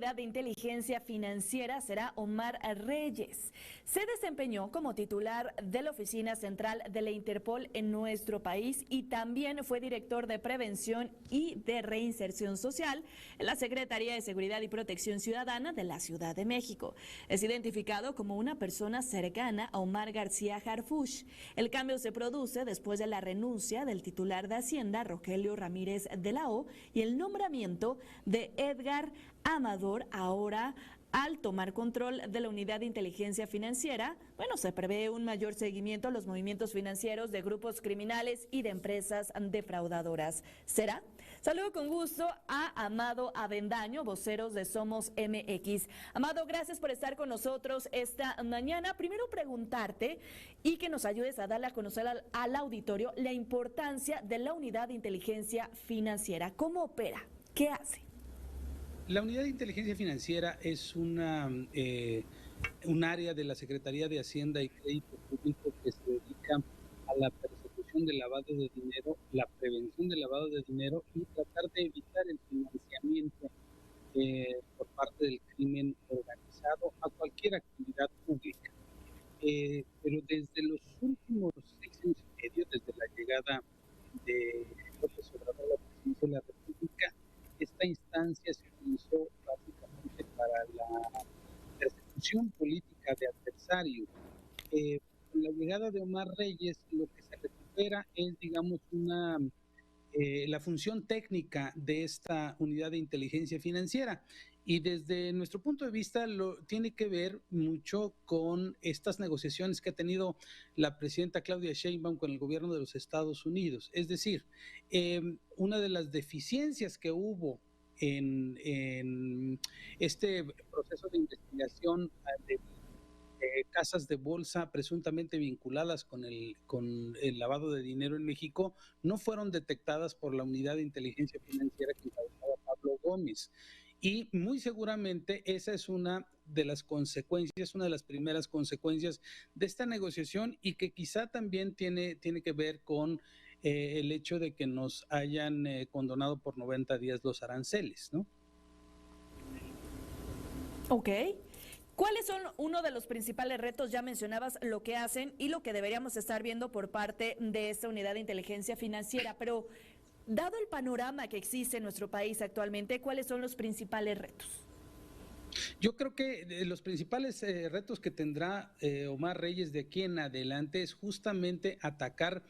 unidad de inteligencia financiera será Omar Reyes. Se desempeñó como titular de la Oficina Central de la Interpol en nuestro país y también fue director de Prevención y de Reinserción Social en la Secretaría de Seguridad y Protección Ciudadana de la Ciudad de México. Es identificado como una persona cercana a Omar García Harfuch. El cambio se produce después de la renuncia del titular de Hacienda, Rogelio Ramírez de la O, y el nombramiento de Edgar Amador ahora. Al tomar control de la unidad de inteligencia financiera, se prevé un mayor seguimiento a los movimientos financieros de grupos criminales y de empresas defraudadoras. ¿Será? Saludo con gusto a Amado Avendaño, voceros de Somos MX. Amado, gracias por estar con nosotros esta mañana. Primero preguntarte y que nos ayudes a darle a conocer al auditorio la importancia de la unidad de inteligencia financiera. ¿Cómo opera? ¿Qué hace? La unidad de inteligencia financiera es un área de la Secretaría de Hacienda y Crédito Público que se dedica a la persecución del lavado de dinero, la prevención del lavado de dinero y tratar de evitar el financiamiento por parte del crimen organizado a cualquier actividad pública. Pero desde los últimos 6 años y medio, desde la llegada de López Obrador a la presidencia de la República, esta instancia se utilizó básicamente para la persecución política de adversarios. Con la llegada de Omar Reyes, lo que se recupera es, digamos, la función técnica de esta unidad de inteligencia financiera. Y desde nuestro punto de vista tiene que ver mucho con estas negociaciones que ha tenido la presidenta Claudia Sheinbaum con el gobierno de los Estados Unidos. Es decir, una de las deficiencias que hubo en este proceso de investigación de casas de bolsa presuntamente vinculadas con el lavado de dinero en México no fueron detectadas por la unidad de inteligencia financiera que encabezaba Pablo Gómez. Y muy seguramente esa es una de las consecuencias, una de las primeras consecuencias de esta negociación y que quizá también tiene que ver con el hecho de que nos hayan condonado por 90 días los aranceles, ¿no? Ok. ¿Cuáles son uno de los principales retos? Ya mencionabas lo que hacen y lo que deberíamos estar viendo por parte de esta unidad de inteligencia financiera, pero dado el panorama que existe en nuestro país actualmente, ¿cuáles son los principales retos? Yo creo que los principales retos que tendrá Omar Reyes de aquí en adelante es justamente atacar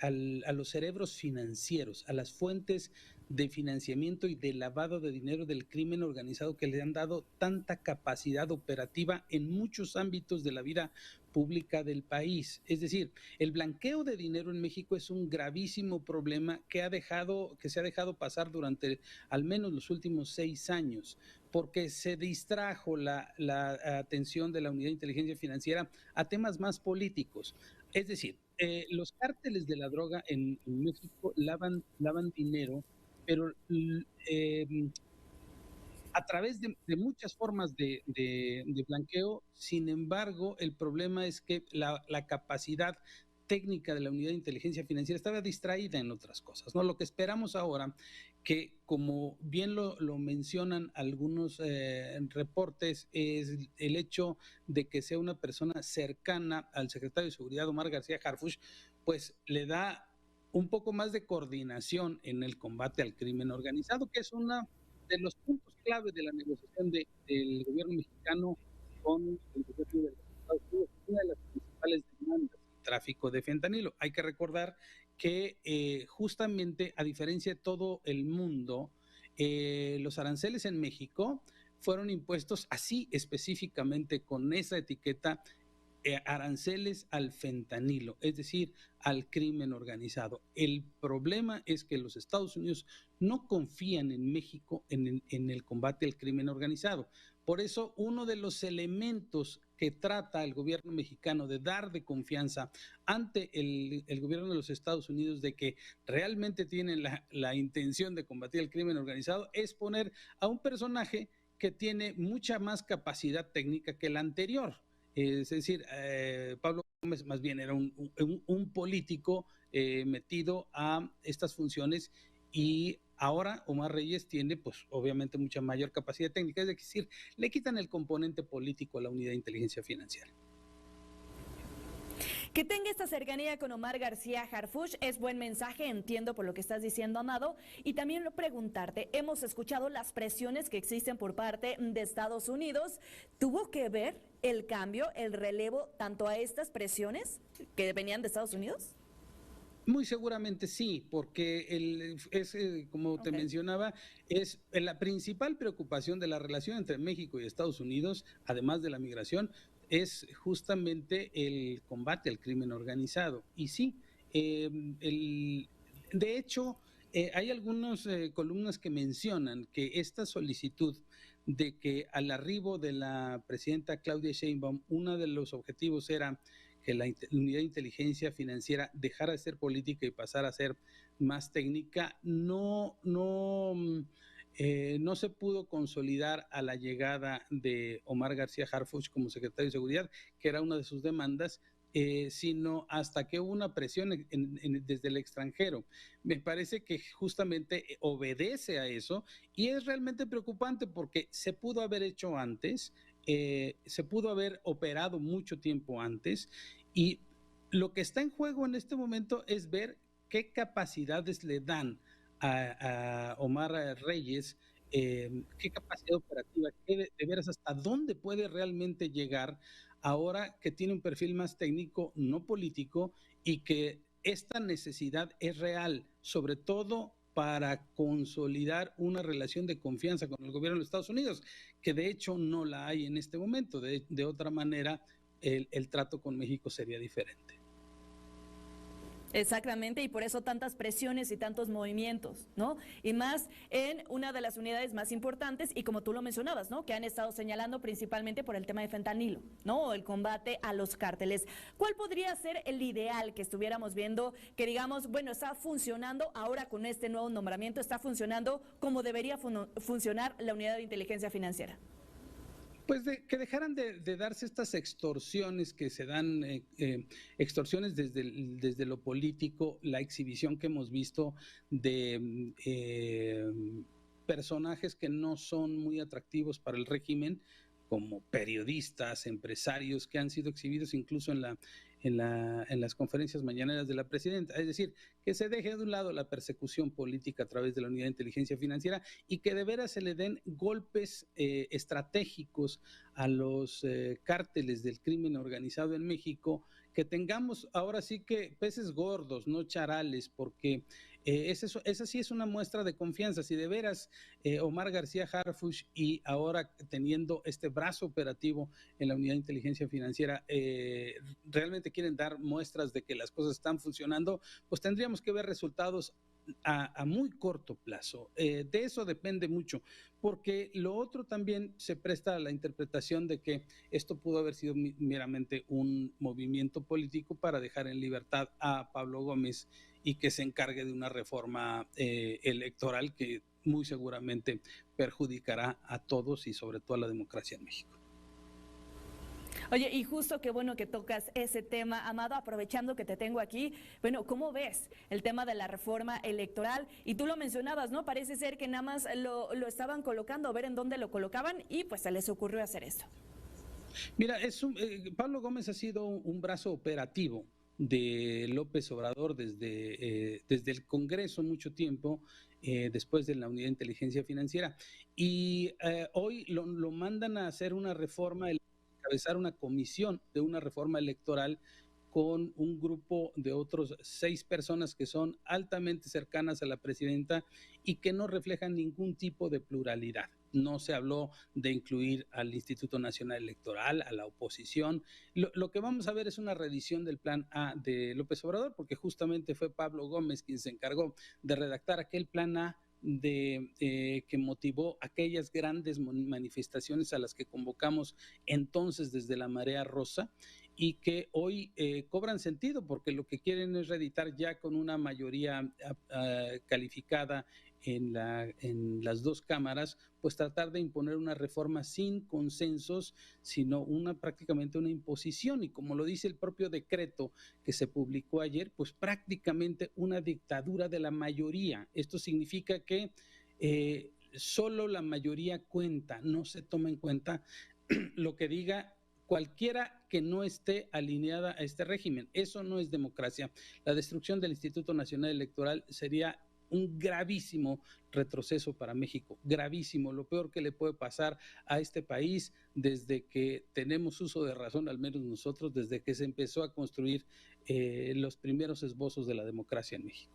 a los cerebros financieros, a las fuentes de financiamiento y de lavado de dinero del crimen organizado que le han dado tanta capacidad operativa en muchos ámbitos de la vida pública del país. Es decir, el blanqueo de dinero en México es un gravísimo problema que se ha dejado pasar durante al menos los últimos 6 años, porque se distrajo la atención de la unidad de inteligencia financiera a temas más políticos. Es decir, los cárteles de la droga en México lavan dinero, pero a través de muchas formas de blanqueo. Sin embargo, el problema es que la capacidad técnica de la unidad de inteligencia financiera estaba distraída en otras cosas, ¿no? Lo que esperamos ahora, que como bien lo mencionan algunos reportes, es el hecho de que sea una persona cercana al secretario de Seguridad, Omar García Harfuch, pues le da un poco más de coordinación en el combate al crimen organizado, que es una de los puntos clave de la negociación del gobierno mexicano con el gobierno de los Estados Unidos, una de las principales demandas, el tráfico de fentanilo. Hay que recordar que justamente, a diferencia de todo el mundo, los aranceles en México fueron impuestos así específicamente con esa etiqueta, aranceles al fentanilo, es decir, al crimen organizado. El problema es que los Estados Unidos no confían en México en el combate al crimen organizado. Por eso, uno de los elementos que trata el gobierno mexicano de dar de confianza ante el gobierno de los Estados Unidos de que realmente tienen la intención de combatir el crimen organizado es poner a un personaje que tiene mucha más capacidad técnica que el anterior. Es decir, Pablo Gómez más bien era un político metido a estas funciones y ahora Omar Reyes tiene, pues obviamente, mucha mayor capacidad técnica, es decir, le quitan el componente político a la unidad de inteligencia financiera. Que tenga esta cercanía con Omar García Harfuch es buen mensaje, entiendo por lo que estás diciendo, Amado, y también preguntarte, hemos escuchado las presiones que existen por parte de Estados Unidos. ¿Tuvo que ver el cambio, el relevo, tanto a estas presiones que venían de Estados Unidos? Muy seguramente sí, porque como te mencionaba, es la principal preocupación de la relación entre México y Estados Unidos, además de la migración, es justamente el combate al crimen organizado. Y sí, de hecho, hay algunas columnas que mencionan que esta solicitud de que al arribo de la presidenta Claudia Sheinbaum, uno de los objetivos era que la unidad de inteligencia financiera dejara de ser política y pasara a ser más técnica, no se pudo consolidar a la llegada de Omar García Harfuch como secretario de Seguridad, que era una de sus demandas, sino hasta que hubo una presión desde el extranjero. Me parece que justamente obedece a eso y es realmente preocupante porque se pudo haber hecho antes, se pudo haber operado mucho tiempo antes y lo que está en juego en este momento es ver qué capacidades le dan a Omar Reyes, qué capacidad operativa, de veras hasta dónde puede realmente llegar ahora que tiene un perfil más técnico, no político, y que esta necesidad es real, sobre todo para consolidar una relación de confianza con el gobierno de Estados Unidos, que de hecho no la hay en este momento. De otra manera, el trato con México sería diferente. Exactamente, y por eso tantas presiones y tantos movimientos, ¿no? Y más en una de las unidades más importantes, y como tú lo mencionabas, ¿no? Que han estado señalando principalmente por el tema de fentanilo, ¿no? O el combate a los cárteles. ¿Cuál podría ser el ideal que estuviéramos viendo, que digamos, bueno, está funcionando ahora con este nuevo nombramiento, está funcionando como debería funcionar la unidad de inteligencia financiera? Pues que dejaran de darse estas extorsiones que se dan, extorsiones desde lo político, la exhibición que hemos visto de personajes que no son muy atractivos para el régimen, como periodistas, empresarios que han sido exhibidos incluso en las conferencias mañaneras de la presidenta. Es decir, que se deje de un lado la persecución política a través de la unidad de inteligencia financiera y que de veras se le den golpes estratégicos a los cárteles del crimen organizado en México, que tengamos ahora sí que peces gordos, no charales, porque esa sí es una muestra de confianza. Si de veras Omar García Harfuch y ahora teniendo este brazo operativo en la unidad de inteligencia financiera realmente quieren dar muestras de que las cosas están funcionando, pues tendríamos que ver resultados a muy corto plazo. De eso depende mucho, porque lo otro también se presta a la interpretación de que esto pudo haber sido meramente un movimiento político para dejar en libertad a Pablo Gómez y que se encargue de una reforma electoral que muy seguramente perjudicará a todos y sobre todo a la democracia en México. Oye, y justo qué bueno que tocas ese tema, Amado, aprovechando que te tengo aquí. Bueno, ¿cómo ves el tema de la reforma electoral? Y tú lo mencionabas, ¿no? Parece ser que nada más lo estaban colocando, a ver en dónde lo colocaban y pues se les ocurrió hacer esto. Mira, Pablo Gómez ha sido un brazo operativo de López Obrador desde el Congreso mucho tiempo, después de la unidad de inteligencia financiera. Y hoy lo mandan a hacer una reforma, encabezar una comisión de una reforma electoral con un grupo de otros 6 personas que son altamente cercanas a la presidenta y que no reflejan ningún tipo de pluralidad. No se habló de incluir al Instituto Nacional Electoral, a la oposición. Lo que vamos a ver es una reedición del plan A de López Obrador, porque justamente fue Pablo Gómez quien se encargó de redactar aquel plan A que motivó aquellas grandes manifestaciones a las que convocamos entonces desde la Marea Rosa y que hoy cobran sentido porque lo que quieren es reeditar ya con una mayoría calificada en las dos cámaras, pues tratar de imponer una reforma sin consensos, sino prácticamente una imposición. Y como lo dice el propio decreto que se publicó ayer, pues prácticamente una dictadura de la mayoría. Esto significa que solo la mayoría cuenta, no se toma en cuenta lo que diga cualquiera que no esté alineada a este régimen. Eso no es democracia. La destrucción del Instituto Nacional Electoral sería un gravísimo retroceso para México, gravísimo, lo peor que le puede pasar a este país desde que tenemos uso de razón, al menos nosotros, desde que se empezó a construir los primeros esbozos de la democracia en México.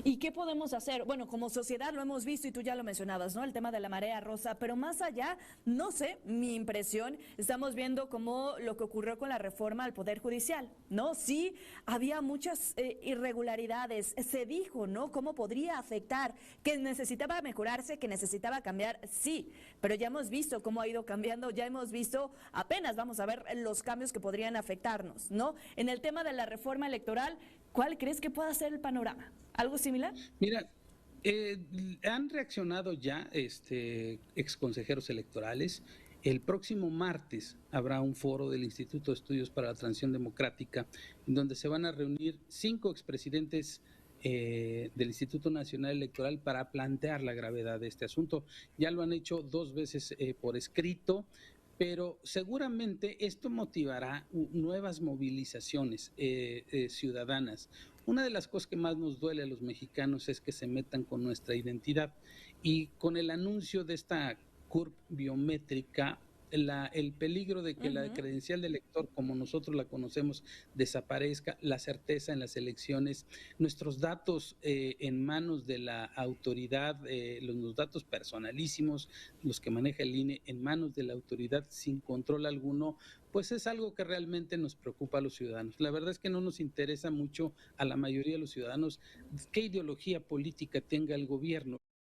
¿Y qué podemos hacer? Bueno, como sociedad lo hemos visto y tú ya lo mencionabas, ¿no? El tema de la marea rosa, pero más allá, no sé, mi impresión, estamos viendo como lo que ocurrió con la reforma al Poder Judicial, ¿no? Sí, había muchas irregularidades, se dijo, ¿no? ¿Cómo podría afectar? Que necesitaba mejorarse, que necesitaba cambiar, sí, pero ya hemos visto cómo ha ido cambiando, ya hemos visto, apenas vamos a ver los cambios que podrían afectarnos, ¿no? En el tema de la reforma electoral, ¿cuál crees que pueda ser el panorama? ¿Algo similar? Mira, han reaccionado ya exconsejeros electorales. El próximo martes habrá un foro del Instituto de Estudios para la Transición Democrática, en donde se van a reunir 5 expresidentes del Instituto Nacional Electoral para plantear la gravedad de este asunto. Ya lo han hecho 2 veces por escrito, pero seguramente esto motivará nuevas movilizaciones ciudadanas. Una de las cosas que más nos duele a los mexicanos es que se metan con nuestra identidad, y con el anuncio de esta CURP biométrica, el peligro de que la credencial de elector, como nosotros la conocemos, desaparezca, la certeza en las elecciones, nuestros datos en manos de la autoridad, los datos personalísimos, los que maneja el INE, en manos de la autoridad sin control alguno, pues es algo que realmente nos preocupa a los ciudadanos. La verdad es que no nos interesa mucho a la mayoría de los ciudadanos qué ideología política tenga el gobierno.